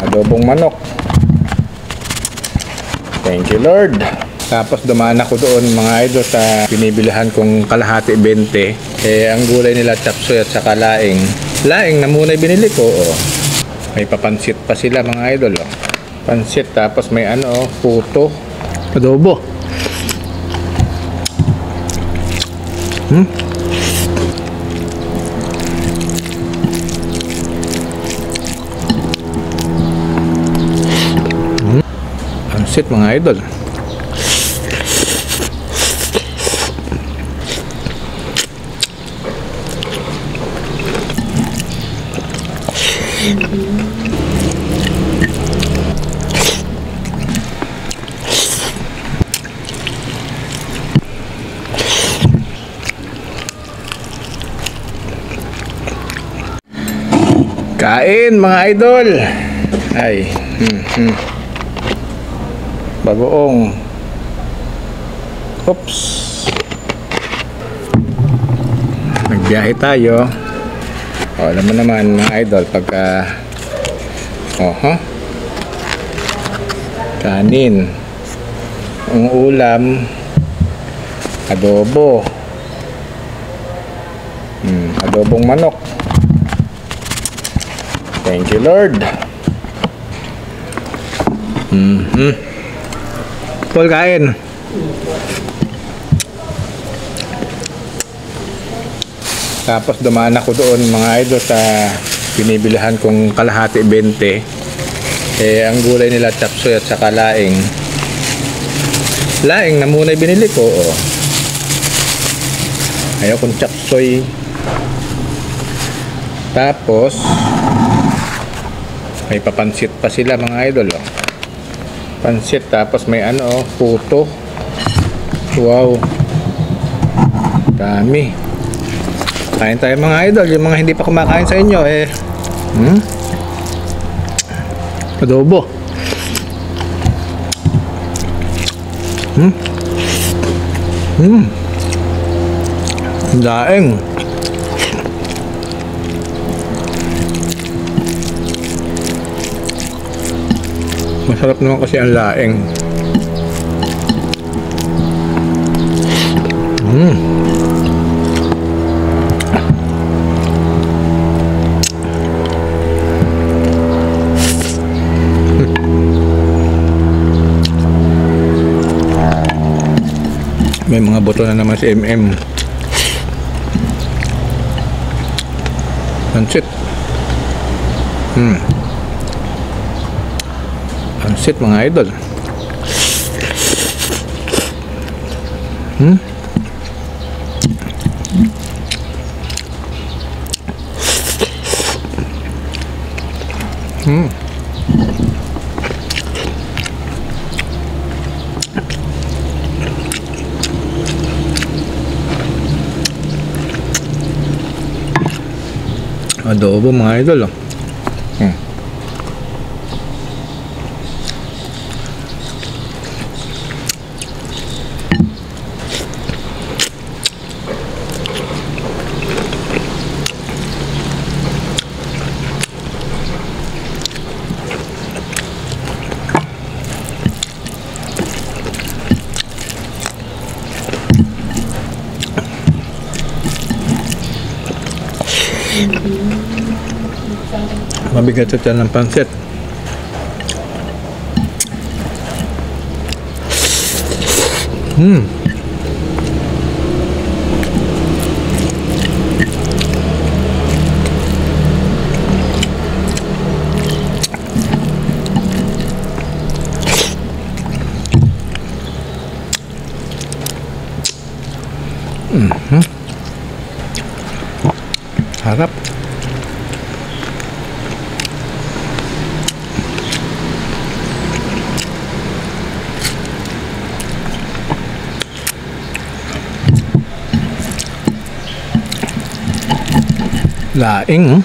Adobong manok. Thank you Lord. Tapos dumaan ako doon mga idol sa binibilihan kong kalahati 20. Ang gulay nila chapsoy at saka laing. Laing na muna binili ko. May papansit pa sila mga idol. Pansit tapos may puto. Adobo. Pansit mga idol. Kain mga idol. Ay, bagoong. Oops. Nagbiyahe tayo. Alam mo naman mga idol pagka kanin, ang ulam, adobo, adobong manok. Thank you Lord. Paul, kain. Tapos dumaan ako doon mga idol sa binibilihan kong kalahati 20. Ang gulay nila chapsoy at saka laing. Laing na muna binili ko. Ayaw kong chapsoy. Tapos may papansit pa sila mga idol. Pansit tapos may puto. Wow, dami. Kain tayo mga idol. Yung mga hindi pa kumakain sa inyo adobo. Daeng. Masarap naman kasi ang laing. May mga boto na naman si MM. Pansit. Pansit mga idol. Adobo mga idol. Mabigat sa tiyan ng pansit. Harap. Laing.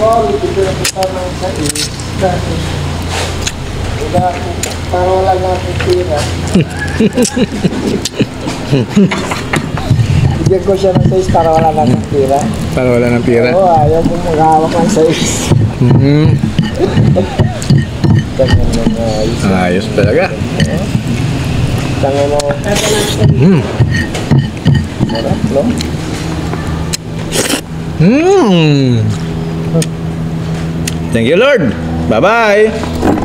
Oo, bibigyan kita ng sais. Para wala natin tira. Bigyan ko siya ng sais para wala natin tira. Para wala ng pira. Oo, ayaw mo maghawak ng sais. Ganyan na ayos. Ayos talaga. Tangan mo. Sarap, no? Thank you, Lord. Bye-bye.